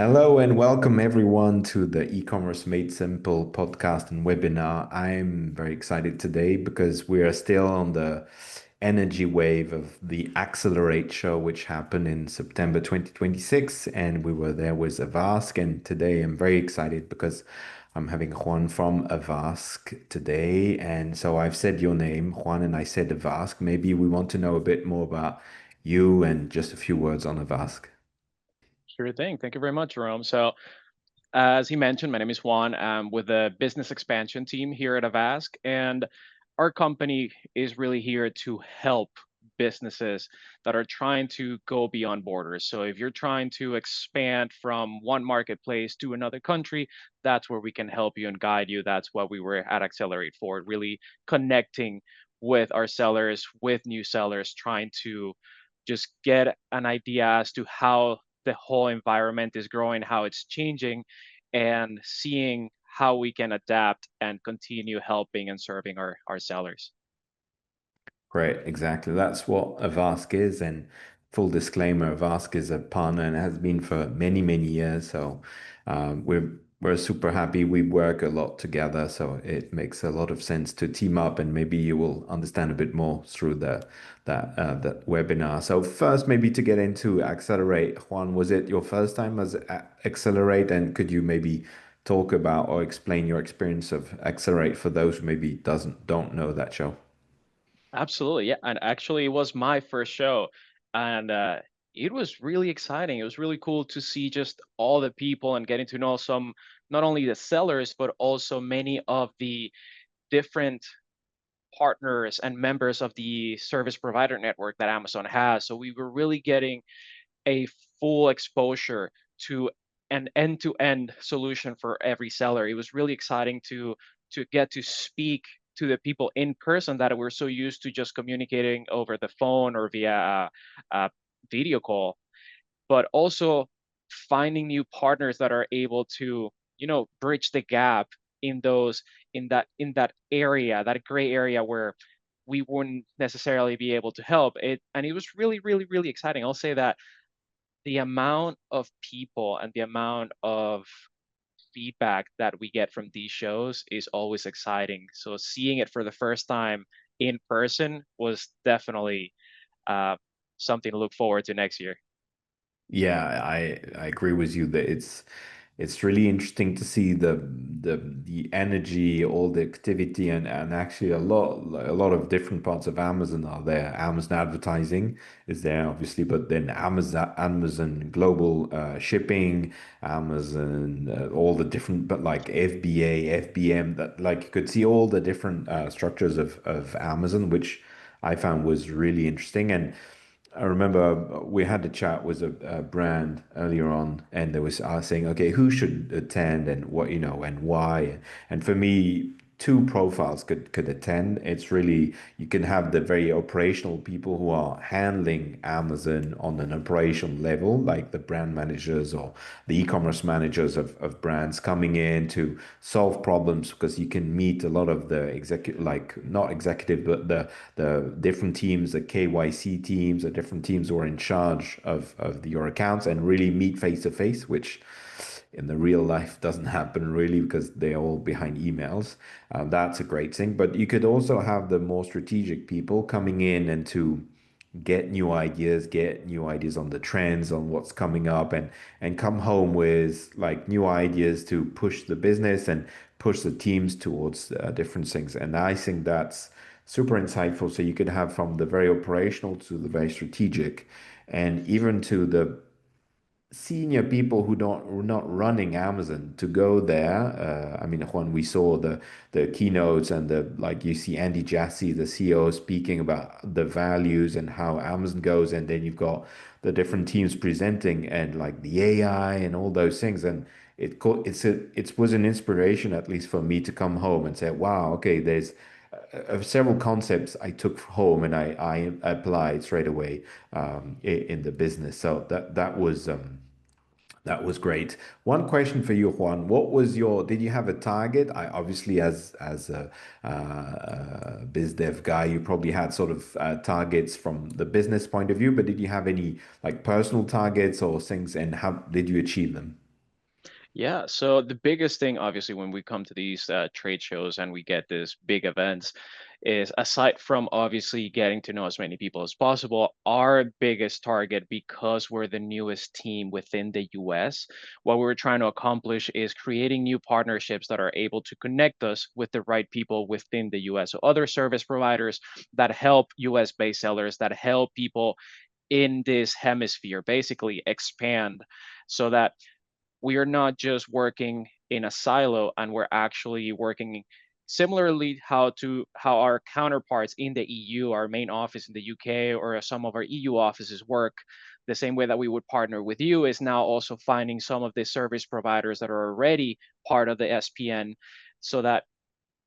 Hello and welcome everyone to the e-commerce made simple podcast and webinar. I'm very excited today because we are still on the energy wave of the Accelerate show, which happened in September 2026, and we were there with Avask. And today I'm very excited because I'm having Juan from Avask today. And so I've said your name, Juan, and I said Avask. Maybe we want to know a bit more about you and just a few words on Avask. Sure thing. Thank you very much, Jerome. So, as he mentioned, my name is Juan. I'm with the business expansion team here at Avask, and our company is really here to help businesses that are trying to go beyond borders. So, if you're trying to expand from one marketplace to another country, that's where we can help you and guide you. That's what we were at Accelerate for, really connecting with our sellers, with new sellers, trying to just get an idea as to how the whole environment is growing, how it's changing, and seeing how we can adapt and continue helping and serving our sellers. Great, exactly. That's what Avask is. And full disclaimer, Avask is a partner and has been for many, many years. So we're super happy. We work a lot together, so it makes a lot of sense to team up. And maybe you will understand a bit more through the webinar. So first, maybe to get into Accelerate, Juan, was it your first time as Accelerate? And could you maybe talk about or explain your experience of Accelerate for those who maybe doesn't don't know that show? Absolutely, yeah. And actually, it was my first show, and it was really exciting. It was really cool to see just all the people and getting to know some, not only the sellers, but also many of the different partners and members of the service provider network that Amazon has. So we were really getting a full exposure to an end-to-end solution for every seller. It was really exciting to get to speak to the people in person that we're so used to just communicating over the phone or via a video call, but also finding new partners that are able to, bridge the gap in those in that area, that gray area where we wouldn't necessarily be able to help it. And it was really, really, really exciting. I'll say that the amount of people and the amount of feedback that we get from these shows is always exciting. So seeing it for the first time in person was definitely uh, something to look forward to next year. Yeah, I agree with you that it's really interesting to see the energy, all the activity, and actually a lot of different parts of Amazon are there. Amazon advertising is there, obviously, but then Amazon global shipping, Amazon all the different, but like FBA, FBM, that like you could see all the different structures of Amazon, which I found was really interesting. And I remember we had a chat with a brand earlier on, and there was saying, okay, who should attend and what, and why. And for me, two profiles could attend. It's really you can have the very operational people who are handling Amazon on an operational level, like the brand managers or the e-commerce managers of brands coming in to solve problems because you can meet a lot of the executive, like not executive, but the different teams, the KYC teams, the different teams who are in charge of your accounts and really meet face to face, which in the real life doesn't happen really because they're all behind emails. That's a great thing. But you could also have the more strategic people coming in and to get new ideas on the trends, on what's coming up, and come home with like new ideas to push the business and push the teams towards different things. And I think that's super insightful. So you could have from the very operational to the very strategic, and even to the senior people who are not running Amazon to go there. I mean, when we saw the keynotes and the like, you see Andy Jassy, the CEO, speaking about the values and how Amazon goes, and then you've got the different teams presenting and like the AI and all those things, and it was an inspiration at least for me to come home and say, wow, okay, there's several concepts I took home and I applied straight away in the business. So that was great. One question for you, Juan. What was did you have a target? I obviously as a biz dev guy, you probably had sort of targets from the business point of view, but did you have any like personal targets or things and how did you achieve them? Yeah, so the biggest thing, obviously, when we come to these trade shows and we get these big events, is aside from obviously getting to know as many people as possible, our biggest target, because we're the newest team within the US, what we're trying to accomplish is creating new partnerships that are able to connect us with the right people within the US. So, other service providers that help US based sellers, that help people in this hemisphere basically expand so that we are not just working in a silo, and we're actually working similarly how our counterparts in the EU, our main office in the UK, or some of our EU offices work. The same way that we would partner with you is now also finding some of the service providers that are already part of the SPN, so that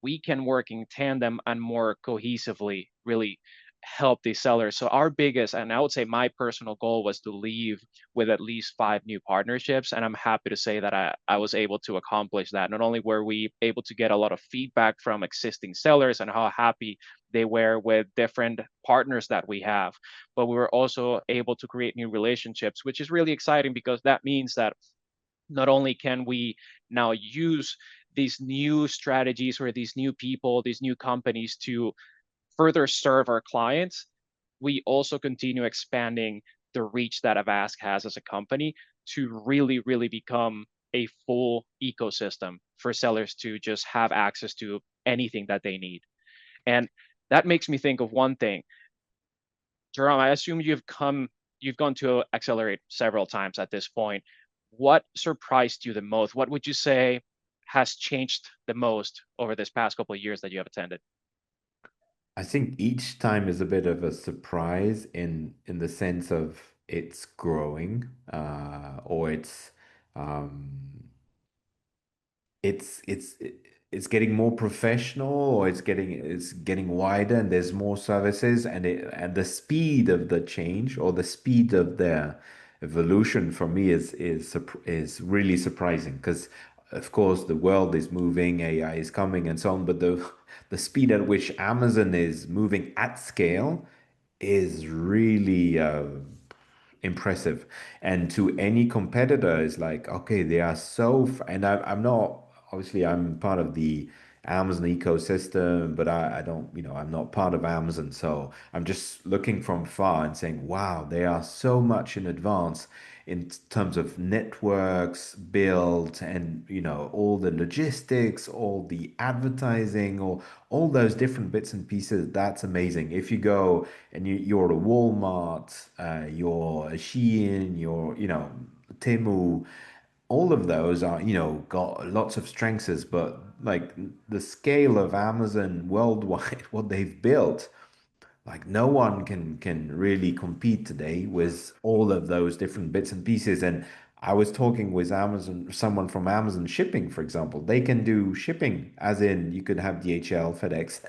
we can work in tandem and more cohesively really help these sellers. So our biggest, and I would say my personal goal, was to leave with at least 5 new partnerships. And I'm happy to say that I was able to accomplish that. Not only were we able to get a lot of feedback from existing sellers and how happy they were with different partners that we have, but we were also able to create new relationships, which is really exciting because that means that not only can we now use these new strategies or these new people, these new companies to further serve our clients, we also continue expanding the reach that Avast has as a company to really, really become a full ecosystem for sellers to just have access to anything that they need. And that makes me think of one thing. Jerome, I assume you've gone to Accelerate several times at this point. What surprised you the most? What would you say has changed the most over this past couple of years that you have attended? I think each time is a bit of a surprise in the sense of it's growing, or um, it's getting more professional, or it's getting wider, and there's more services, and the speed of the change, or the speed of their evolution, for me is really surprising, because of course the world is moving, AI is coming and so on, but the speed at which Amazon is moving at scale is really impressive. And to any competitor, is like, okay, they are and I'm not, obviously, I'm part of the Amazon ecosystem, but I don't, I'm not part of Amazon. So I'm just looking from far and saying, wow, they are so much in advance in terms of networks built, and all the logistics, all the advertising, or all those different bits and pieces. That's amazing. If you go and you're a Walmart, you're a Shein, you're, Temu, all of those are, got lots of strengths, but like the scale of Amazon worldwide, what they've built, like no one can really compete today with all of those different bits and pieces. And I was talking with Amazon, someone from Amazon Shipping, for example. They can do shipping, as in you could have DHL, FedEx,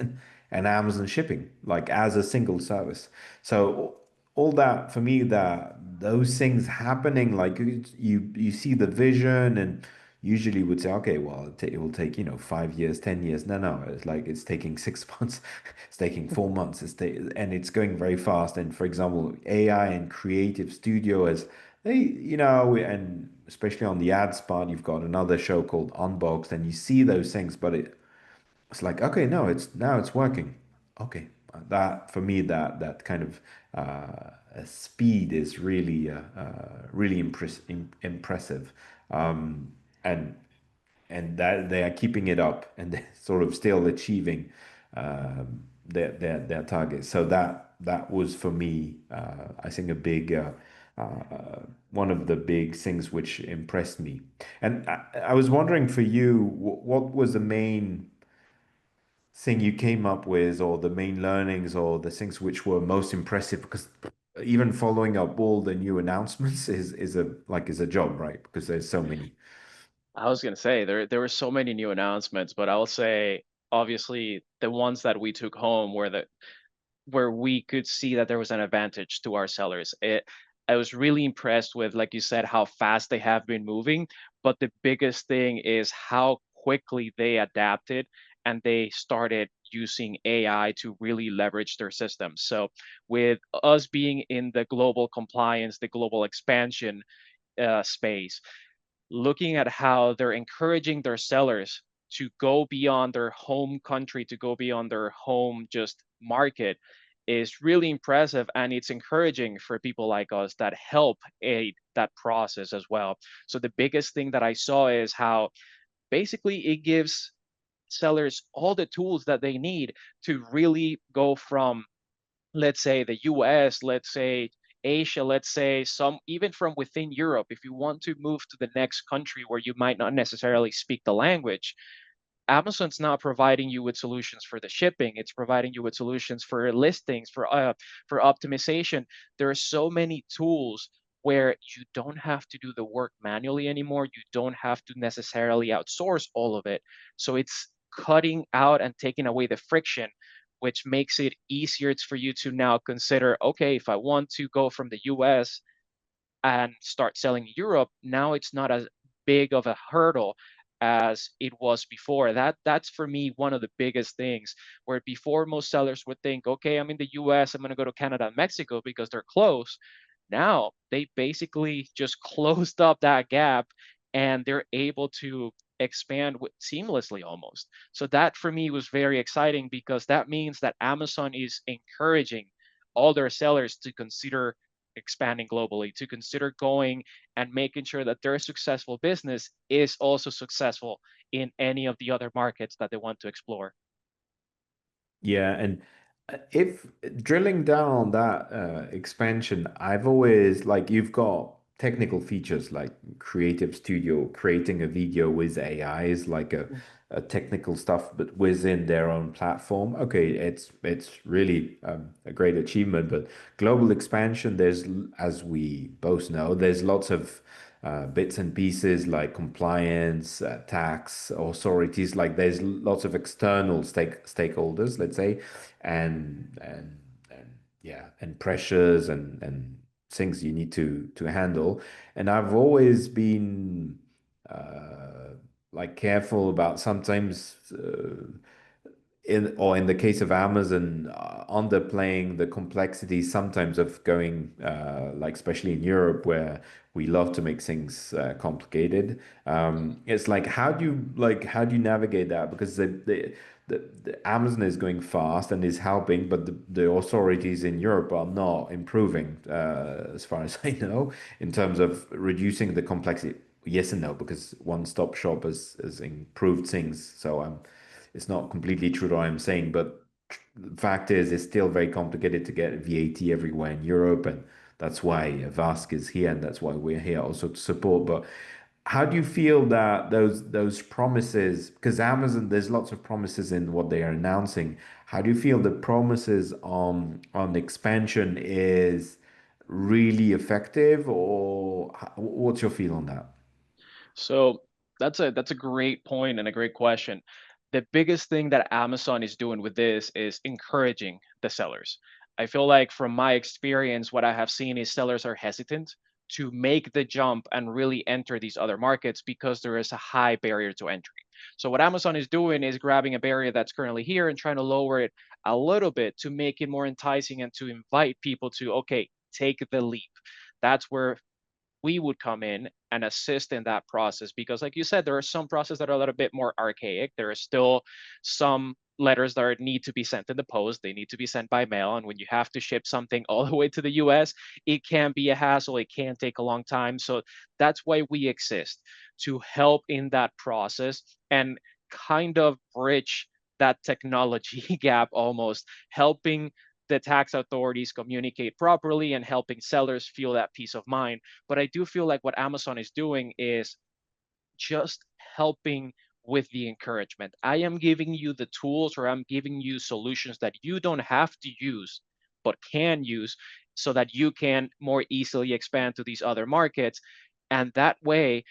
and Amazon Shipping, like as a single service. So all that, for me, that those things happening, like you see the vision, and usually would say, okay, well, it will take, 5 years, 10 years. No, no, it's like it's taking 6 months, it's taking 4 months, and it's going very fast. And for example, AI and Creative Studio, as they, and especially on the ads part, you've got another show called Unboxed, and you see those things, but it's like, okay, no, it's working. Okay, that for me, that kind of speed is really really impressive, and that they are keeping it up, and they're sort of still achieving their targets. So that was for me, I think, a big one of the big things which impressed me. And I was wondering for you, what was the main thing you came up with, or the main learnings, or the things which were most impressive? Because even following up all the new announcements is a job, right? Because there's so many. I was gonna say there were so many new announcements, but I will say obviously the ones that we took home were the where we could see that there was an advantage to our sellers. I was really impressed with, like you said, how fast they have been moving. But the biggest thing is how quickly they adapted and they started using AI to really leverage their systems. So, with us being in the global compliance, the global expansion space, looking at how they're encouraging their sellers to go beyond their home country, to go beyond their home just market is really impressive. And it's encouraging for people like us that help aid that process as well. So the biggest thing that I saw is how basically it gives sellers all the tools that they need to really go from, let's say, the US, let's say Asia, let's say some even from within Europe. If you want to move to the next country where you might not necessarily speak the language, Amazon's not providing you with solutions for the shipping. It's providing you with solutions for listings, for optimization. There are so many tools where you don't have to do the work manually anymore. You don't have to necessarily outsource all of it. So it's cutting out and taking away the friction, which makes it easier for you to now consider, okay, if I want to go from the US and start selling in Europe, now it's not as big of a hurdle as it was before. That's for me one of the biggest things. Where before most sellers would think, okay, I'm in the US, I'm going to go to Canada and Mexico because they're close. Now they basically just closed up that gap and they're able to expand seamlessly almost. So that for me was very exciting because that means that Amazon is encouraging all their sellers to consider expanding globally, to consider going and making sure that their successful business is also successful in any of the other markets that they want to explore. Yeah, and if drilling down on that expansion, I've always like you've got technical features like Creative Studio, creating a video with AI is like a technical stuff, but within their own platform. Okay, it's really a great achievement, but global expansion, as we both know, there's lots of bits and pieces like compliance, tax authorities. Like there's lots of external stakeholders, let's say, and yeah, and pressures and things you need to handle. And I've always been like careful about sometimes. In the case of Amazon, underplaying the complexity sometimes of going like especially in Europe where we love to make things complicated. It's like how do you navigate that? Because the Amazon is going fast and is helping, but the authorities in Europe are not improving as far as I know in terms of reducing the complexity. Yes and no, because one-stop shop has improved things. So it's not completely true what I'm saying, but the fact is, it's still very complicated to get VAT everywhere in Europe, and that's why Vask is here, and that's why we're here also to support. But how do you feel that those promises, because Amazon, there's lots of promises in what they are announcing. How do you feel the promises on expansion is really effective, or what's your feel on that? So that's a great point and a great question. The biggest thing that Amazon is doing with this is encouraging the sellers. I feel like from my experience, what I have seen is sellers are hesitant to make the jump and really enter these other markets because there is a high barrier to entry. So what Amazon is doing is grabbing a barrier that's currently here and trying to lower it a little bit to make it more enticing and to invite people to, okay, take the leap. That's where we would come in and assist in that process because like you said, there are some processes that are a little bit more archaic. There are still some letters that need to be sent in the post. They need to be sent by mail, and when you have to ship something all the way to the US, it can be a hassle. It can take a long time. So that's why we exist, to help in that process and kind of bridge that technology gap, almost helping the tax authorities communicate properly and helping sellers feel that peace of mind. But I do feel like what Amazon is doing is just helping with the encouragement. I am giving you the tools, or I'm giving you solutions that you don't have to use, but can use so that you can more easily expand to these other markets. And that way,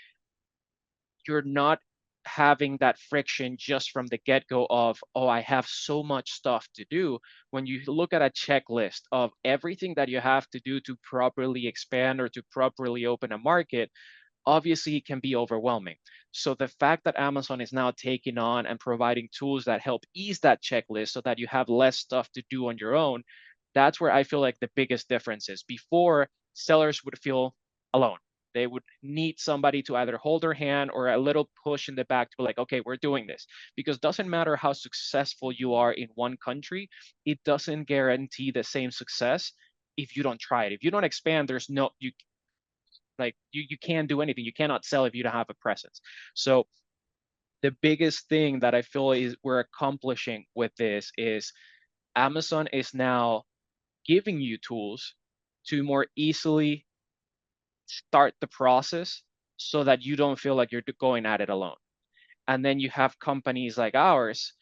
you're not having that friction just from the get-go of, oh, I have so much stuff to do. When you look at a checklist of everything that you have to do to properly expand or to properly open a market, obviously it can be overwhelming. So the fact that Amazon is now taking on and providing tools that help ease that checklist so that you have less stuff to do on your own, that's where I feel like the biggest difference is. Before, sellers would feel alone. They would need somebody to either hold their hand or a little push in the back to be like, okay, we're doing this. Because doesn't matter how successful you are in one country, it doesn't guarantee the same success if you don't try it. If you don't expand, there's no you like you can't do anything. You cannot sell if you don't have a presence. So the biggest thing that I feel is we're accomplishing with this is Amazon is now giving you tools to more easily start the process so that you don't feel like you're going at it alone. And then you have companies like ours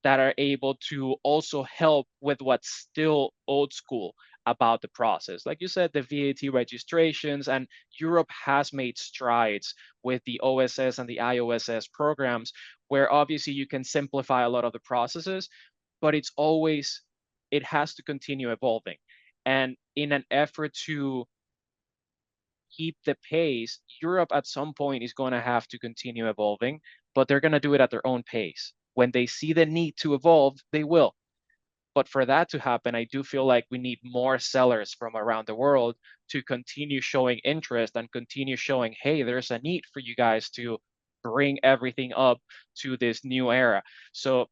that are able to also help with what's still old school about the process. Like you said, the VAT registrations, and Europe has made strides with the OSS and the IOSS programs, where obviously you can simplify a lot of the processes, but it has to continue evolving. And in an effort to keep the pace, Europe at some point is going to have to continue evolving, but they're going to do it at their own pace. When they see the need to evolve, they will. But for that to happen, I do feel like we need more sellers from around the world to continue showing interest and continue showing, hey, there's a need for you guys to bring everything up to this new era. So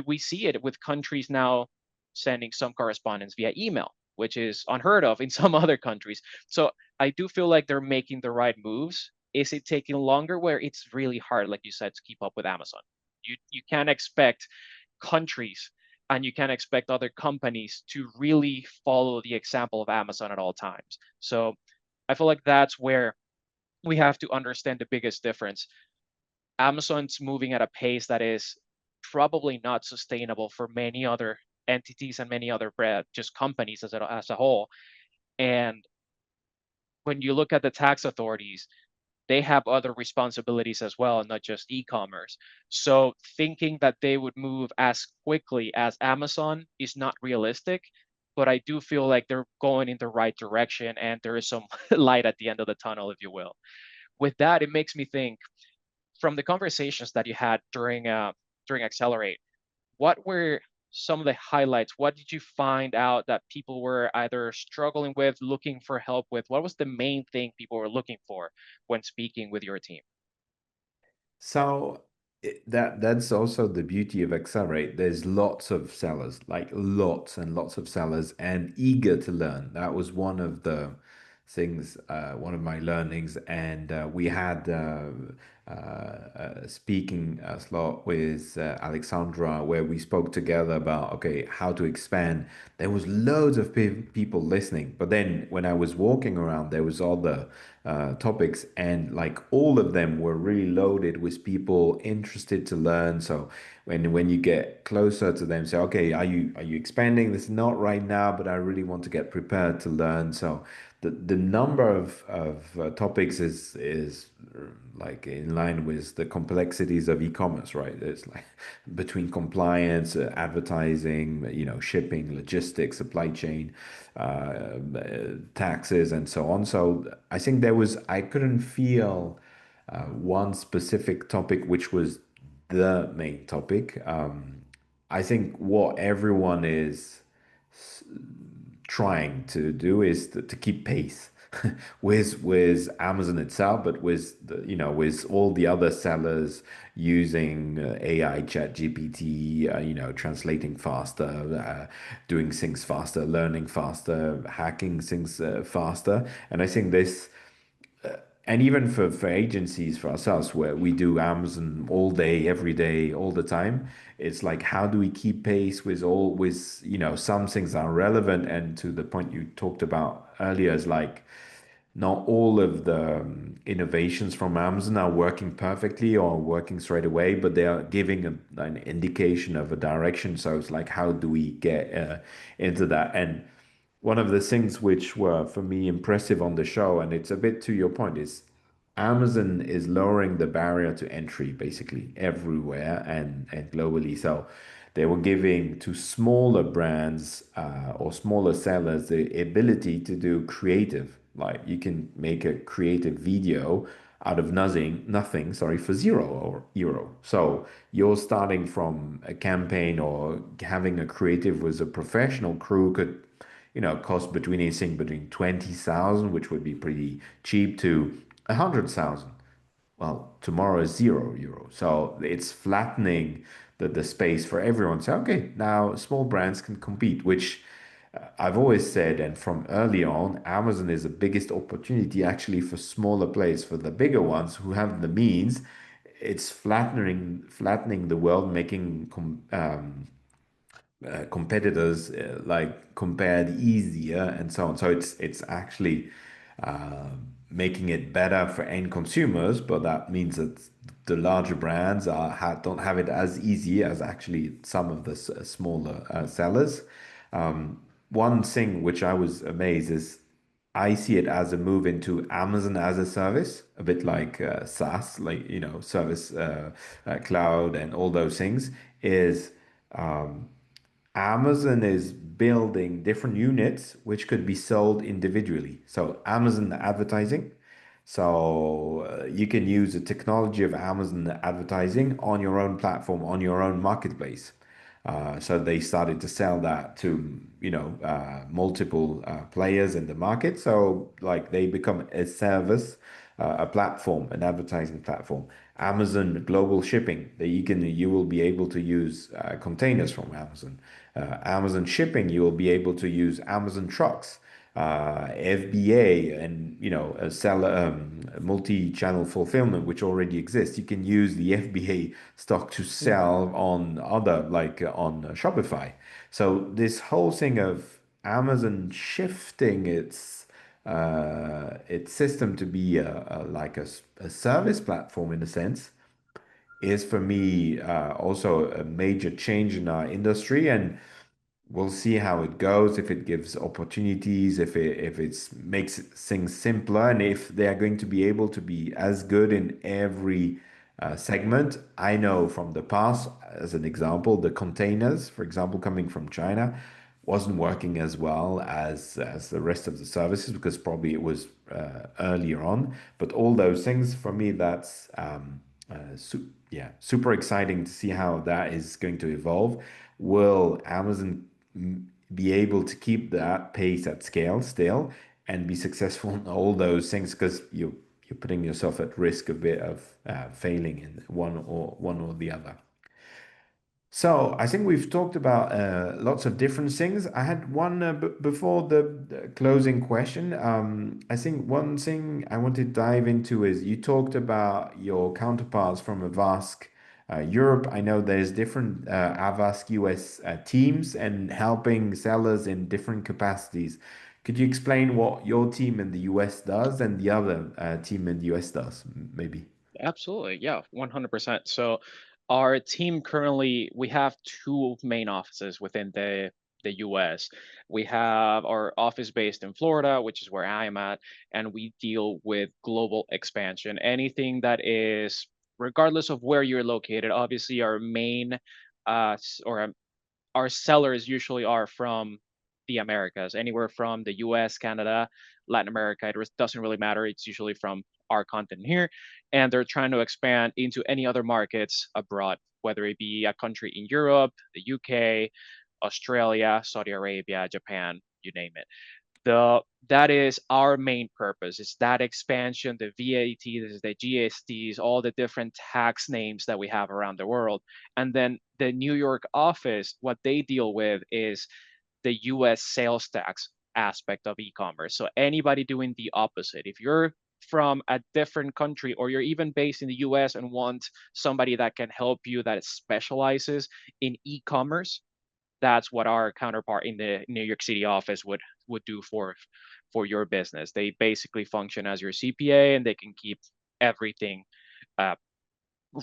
we see it with countries now sending some correspondence via email, which is unheard of in some other countries. So I do feel like they're making the right moves. Is it taking longer? Where it's really hard, like you said, to keep up with Amazon. You can't expect countries and you can't expect other companies to really follow the example of Amazon at all times. So I feel like that's where we have to understand the biggest difference. Amazon's moving at a pace that is probably not sustainable for many other entities and many other just companies as a whole. And when you look at the tax authorities, they have other responsibilities as well, not just e-commerce. So thinking that they would move as quickly as Amazon is not realistic, but I do feel like they're going in the right direction and there is some light at the end of the tunnel, if you will. With that, it makes me think from the conversations that you had during Accelerate, what were some of the highlights? What did you find out that people were either struggling with, looking for help with? What was the main thing people were looking for when speaking with your team? So that's also the beauty of Accelerate. There's lots of sellers, like lots and lots of sellers, and eager to learn. That was one of the things, one of my learnings. And we had a speaking slot with Alexandra where we spoke together about, okay, how to expand. There was loads of people listening, but then when I was walking around, there was all the topics, and like all of them were really loaded with people interested to learn. So when you get closer to them, say, okay, are you expanding? This is not right now, but I really want to get prepared to learn. So the number of topics is like in line with the complexities of e-commerce, right? It's like between compliance, advertising, shipping, logistics, supply chain, taxes, and so on. So I think I couldn't feel one specific topic which was the main topic. I think what everyone is trying to do is to keep pace with Amazon itself, but with all the other sellers using AI, Chat GPT, translating faster, doing things faster, learning faster, hacking things faster. And I think this and even for agencies, for ourselves, where we do Amazon all day, every day, all the time, it's like, how do we keep pace with some things are relevant, and to the point you talked about earlier, is like not all of the innovations from Amazon are working perfectly or working straight away, but they are giving an indication of a direction. So it's like, how do we get into that? And one of the things which were for me impressive on the show, and it's a bit to your point, is Amazon is lowering the barrier to entry basically everywhere and globally. So they were giving to smaller brands or smaller sellers the ability to do creative. Like you can make a creative video out of nothing, sorry, for €0. So you're starting from a campaign or having a creative with a professional crew could cost between anything between 20,000, which would be pretty cheap, to 100,000. Well, tomorrow is €0. So it's flattening the space for everyone. So, okay, now small brands can compete, which I've always said, and from early on, Amazon is the biggest opportunity actually for smaller players, for the bigger ones who have the means. It's flattening the world, making competitors like compared easier and so on. So it's actually uh, making it better for end consumers, but that means that the larger brands don't have it as easy as actually some of the smaller sellers. One thing which I was amazed is I see it as a move into Amazon as a service, a bit like SaaS, like service cloud and all those things. Is Amazon is building different units which could be sold individually. So Amazon advertising. So you can use the technology of Amazon advertising on your own platform, on your own marketplace. So they started to sell that to, multiple players in the market. So like they become a service, a platform, an advertising platform. Amazon global shipping that you will be able to use containers from Amazon. Amazon shipping, you will be able to use Amazon trucks, FBA, and a seller multi-channel fulfillment, which already exists. You can use the FBA stock to sell on other like on Shopify. So this whole thing of Amazon shifting its system to be like a service platform in a sense is for me also a major change in our industry, and we'll see how it goes, if it gives opportunities, if it makes things simpler, and if they are going to be able to be as good in every segment. I know from the past, as an example, the containers, for example, coming from China, wasn't working as well as the rest of the services because probably it was earlier on. But all those things for me, that's yeah, super exciting to see how that is going to evolve. Will Amazon be able to keep that pace at scale still and be successful in all those things? Because you're putting yourself at risk a bit of failing in one or the other. So I think we've talked about lots of different things. I had one before the closing question. I think one thing I want to dive into is you talked about your counterparts from Avask Europe. I know there's different Avask US teams and helping sellers in different capacities. Could you explain what your team in the US does and the other team in the US does, maybe? Absolutely. Yeah, 100%. So our team currently, we have two main offices within the US. We have our office based in Florida, which is where I am at, and we deal with global expansion. Anything that is, regardless of where you're located, obviously our main or our sellers usually are from the Americas, anywhere from the US, Canada, Latin America. It doesn't really matter. It's usually from our continent here. And they're trying to expand into any other markets abroad, whether it be a country in Europe, the UK, Australia, Saudi Arabia, Japan, you name it. That is our main purpose, is that expansion, the VATs, the GSTs, all the different tax names that we have around the world. And then the New York office, what they deal with is the US sales tax aspect of e-commerce. So anybody doing the opposite, if you're from a different country or you're even based in the US and want somebody that can help you that specializes in e-commerce, that's what our counterpart in the New York City office would do for your business. They basically function as your CPA, and they can keep everything uh,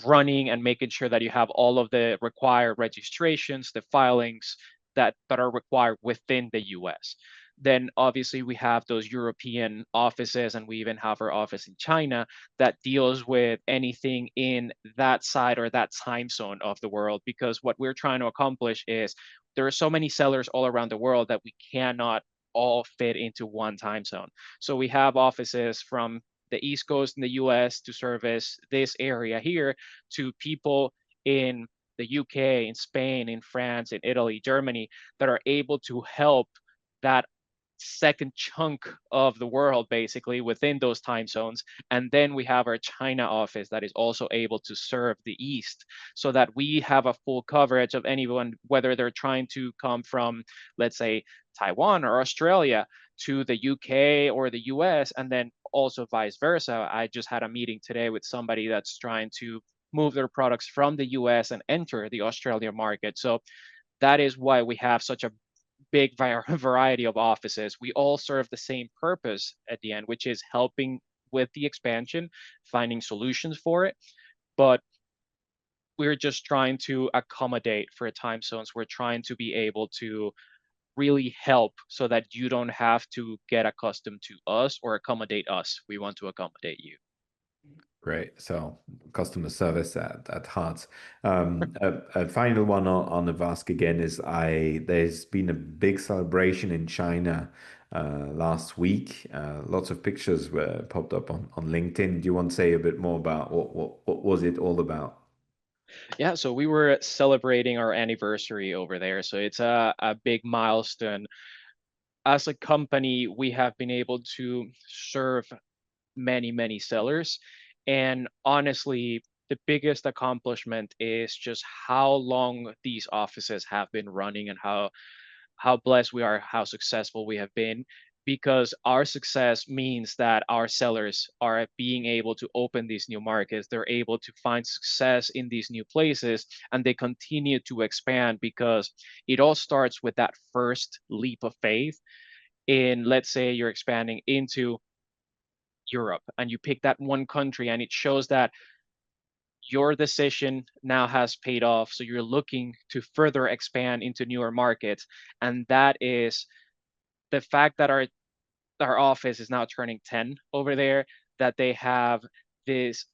running and making sure that you have all of the required registrations, the filings that are required within the US. Then obviously we have those European offices, and we even have our office in China that deals with anything in that side or that time zone of the world. Because what we're trying to accomplish is there are so many sellers all around the world that we cannot all fit into one time zone. So we have offices from the East Coast in the US to service this area here, to people in the UK, in Spain, in France, in Italy, Germany, that are able to help that second chunk of the world basically within those time zones. And then we have our China office that is also able to serve the East, so that we have a full coverage of anyone, whether they're trying to come from, let's say, Taiwan or Australia to the UK or the US, and then also vice versa. I just had a meeting today with somebody that's trying to move their products from the US and enter the Australian market. So that is why we have such a big variety of offices. We all serve the same purpose at the end, which is helping with the expansion, finding solutions for it. But we're just trying to accommodate for time zones. We're trying to be able to really help so that you don't have to get accustomed to us or accommodate us. We want to accommodate you. Great. So customer service at heart. A final one on the Vask again is there's been a big celebration in China last week. Lots of pictures were popped up on LinkedIn. Do you want to say a bit more about what was it all about? Yeah, so we were celebrating our anniversary over there. So it's a big milestone. As a company, we have been able to serve many, many sellers. And honestly, the biggest accomplishment is just how long these offices have been running and how blessed we are, how successful we have been, because our success means that our sellers are being able to open these new markets. They're able to find success in these new places, and they continue to expand because it all starts with that first leap of faith. In, let's say, you're expanding into Europe and you pick that one country, and it shows that your decision now has paid off. So you're looking to further expand into newer markets. And that is the fact that our office is now turning 10 over there, that they have this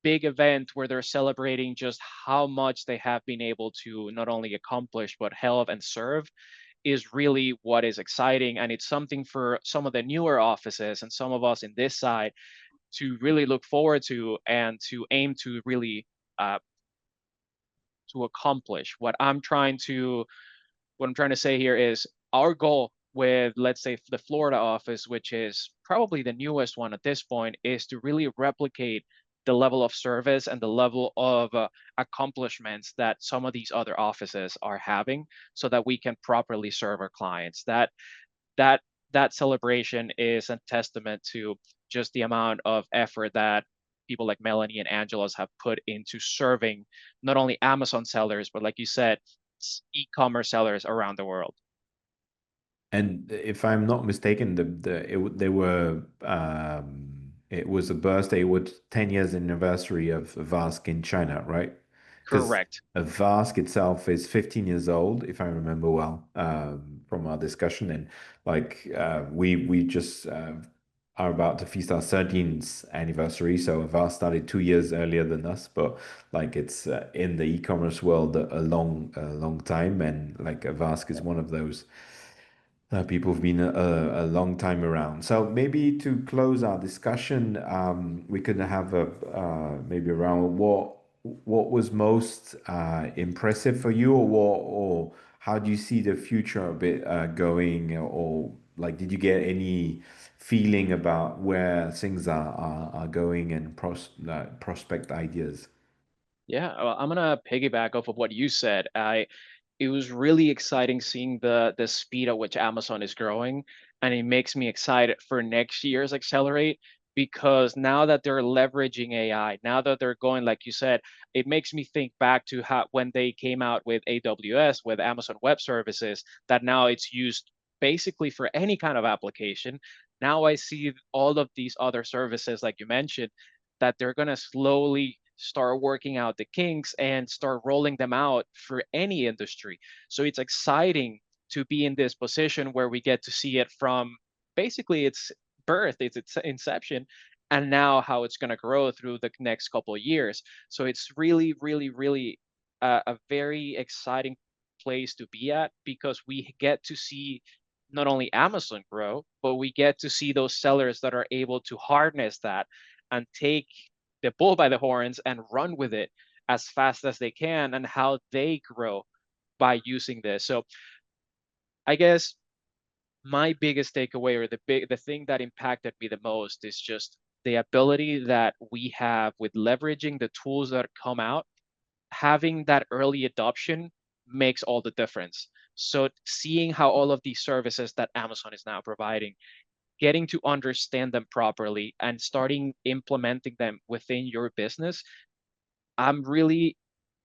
big event where they're celebrating just how much they have been able to not only accomplish but help and serve, is really what is exciting. And it's something for some of the newer offices and some of us in this side to really look forward to and to aim to really uh, to accomplish. What I'm trying to say here is our goal with, let's say, the Florida office, which is probably the newest one at this point, is to really replicate the level of service and the level of accomplishments that some of these other offices are having, so that we can properly serve our clients. That that celebration is a testament to just the amount of effort that people like Melanie and Angela's have put into serving not only Amazon sellers, but like you said, e-commerce sellers around the world. And if I'm not mistaken, they were it was a birthday with 10 years anniversary of Vask in China, right? Because Correct. Vask itself is 15 years old, if I remember well, from our discussion. And like we just are about to feast our 13th anniversary. So Vask started 2 years earlier than us, but like it's in the e-commerce world a long time, and like Vask is one of those people who've been a long time around. So maybe to close our discussion, we could have a maybe around what was most impressive for you, or how do you see the future of it going, or like did you get any feeling about where things are going and prospect ideas? Yeah, I'm gonna piggyback off of what you said. It was really exciting seeing the speed at which Amazon is growing, and it makes me excited for next year's Accelerate, because now that they're leveraging AI, now that they're going, like you said, it makes me think back to how when they came out with AWS, with Amazon Web Services, that now it's used basically for any kind of application. Now I see all of these other services, like you mentioned, that they're going to slowly start working out the kinks and start rolling them out for any industry. So it's exciting to be in this position where we get to see it from basically its birth, its inception, and now how it's going to grow through the next couple of years. So it's really, really, really a very exciting place to be at, because we get to see not only Amazon grow, but we get to see those sellers that are able to harness that and take the bull by the horns and run with it as fast as they can, and how they grow by using this. So I guess my biggest takeaway, or the thing that impacted me the most, is just the ability that we have with leveraging the tools that come out. Having that early adoption makes all the difference. So seeing how all of these services that Amazon is now providing, getting to understand them properly and starting implementing them within your business, I'm really,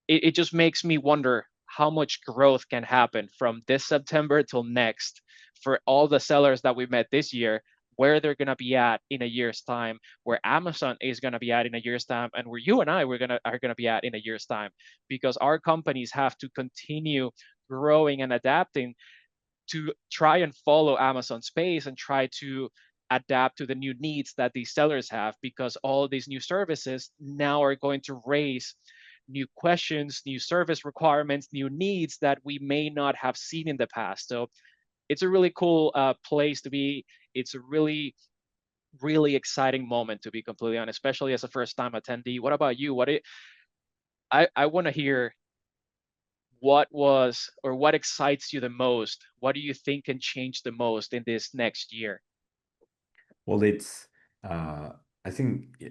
it just makes me wonder how much growth can happen from this September till next for all the sellers that we met this year, where they're going to be at in a year's time, where Amazon is going to be at in a year's time, and where you and I are going to be at in a year's time, because our companies have to continue growing and adapting to try and follow Amazon's pace and try to adapt to the new needs that these sellers have, because all these new services now are going to raise new questions, new service requirements, new needs that we may not have seen in the past. So it's a really cool place to be. It's a really, really exciting moment, to be completely honest, especially as a first time attendee. What about you? I want to hear what was, or what excites you the most? What do you think can change the most in this next year? Well, it's I think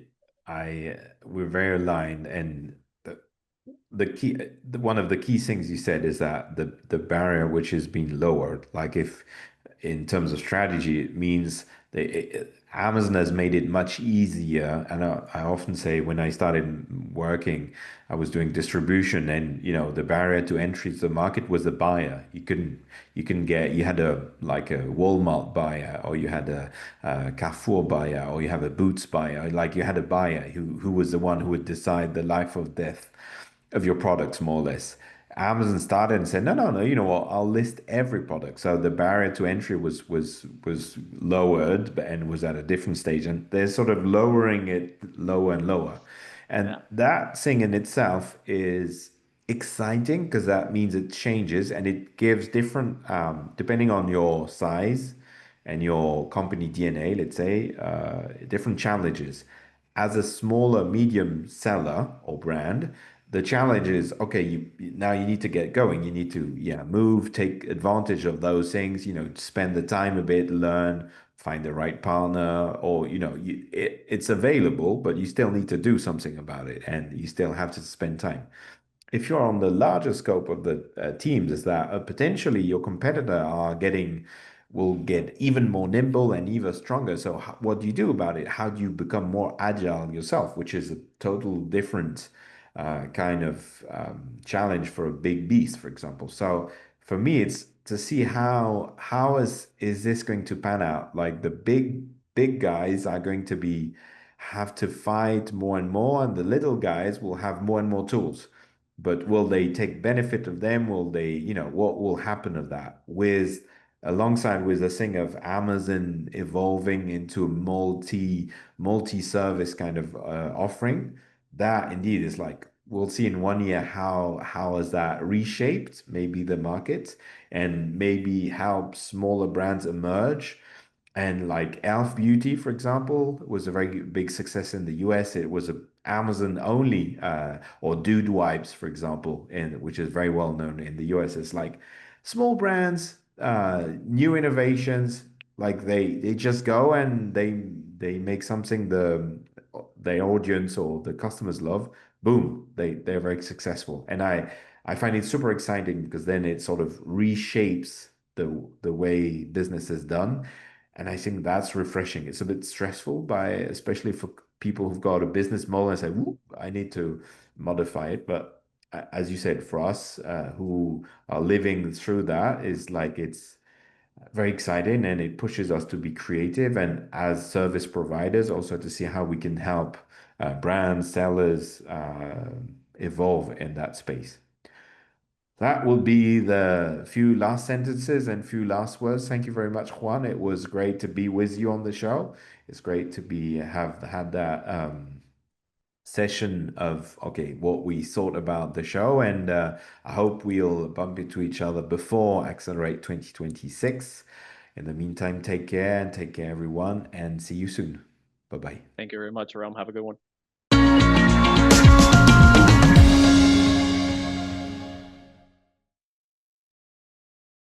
I we're very aligned, and the key one of the key things you said is that the barrier which has been lowered. Like if in terms of strategy, it means Amazon has made it much easier. And I often say when I started working, I was doing distribution, and the barrier to entry to the market was the buyer. You couldn't get you had a like a Walmart buyer, or you had a Carrefour buyer, or you have a Boots buyer. Like you had a buyer who was the one who would decide the life or death of your products, more or less. Amazon started and said, no, no, no, you know what? I'll list every product. So the barrier to entry was lowered and was at a different stage, and they're sort of lowering it lower and lower. And Yeah, that thing in itself is exciting because that means it changes and it gives different, depending on your size and your company DNA, let's say, different challenges. As a smaller, medium seller or brand, the challenge is okay, now you need to get going. You need to, yeah, move, take advantage of those things, spend the time a bit, learn, find the right partner, or, it's available, but you still need to do something about it and you still have to spend time. If you're on the larger scope of the teams, is that potentially your competitor will get even more nimble and even stronger. So what do you do about it? How do you become more agile yourself, which is a total different kind of challenge for a big beast, for example. So for me, it's to see how is this going to pan out? Like the big guys are going to be have to fight more and more, and the little guys will have more and more tools. But will they take benefit of them? Will they, what will happen of that? Alongside with the thing of Amazon evolving into a multi-service kind of offering, that indeed is like we'll see in 1 year how has that reshaped maybe the market and maybe how smaller brands emerge, and like Elf Beauty, for example, was a very big success in the US. It was a Amazon only, or Dude Wipes, for example, which is very well known in the US. It's like small brands, new innovations. Like they just go and they make something the audience or the customers love. Boom, they're very successful, and I find it super exciting because then it sort of reshapes the way business is done, and I think that's refreshing. It's a bit stressful especially for people who've got a business model and say, "Whoop, I need to modify it." But as you said, for us who are living through that, is like it's very exciting and it pushes us to be creative and as service providers also to see how we can help brands, sellers evolve in that space. That will be the few last sentences and few last words. Thank you very much, Juan. It was great to be with you on the show. It's great to be have had that session of okay, what we thought about the show, and I hope we'll bump into each other before Accelerate 2026. In the meantime, take care and take care, everyone, and see you soon. Bye bye. thank you very much, Ram. Have a good one.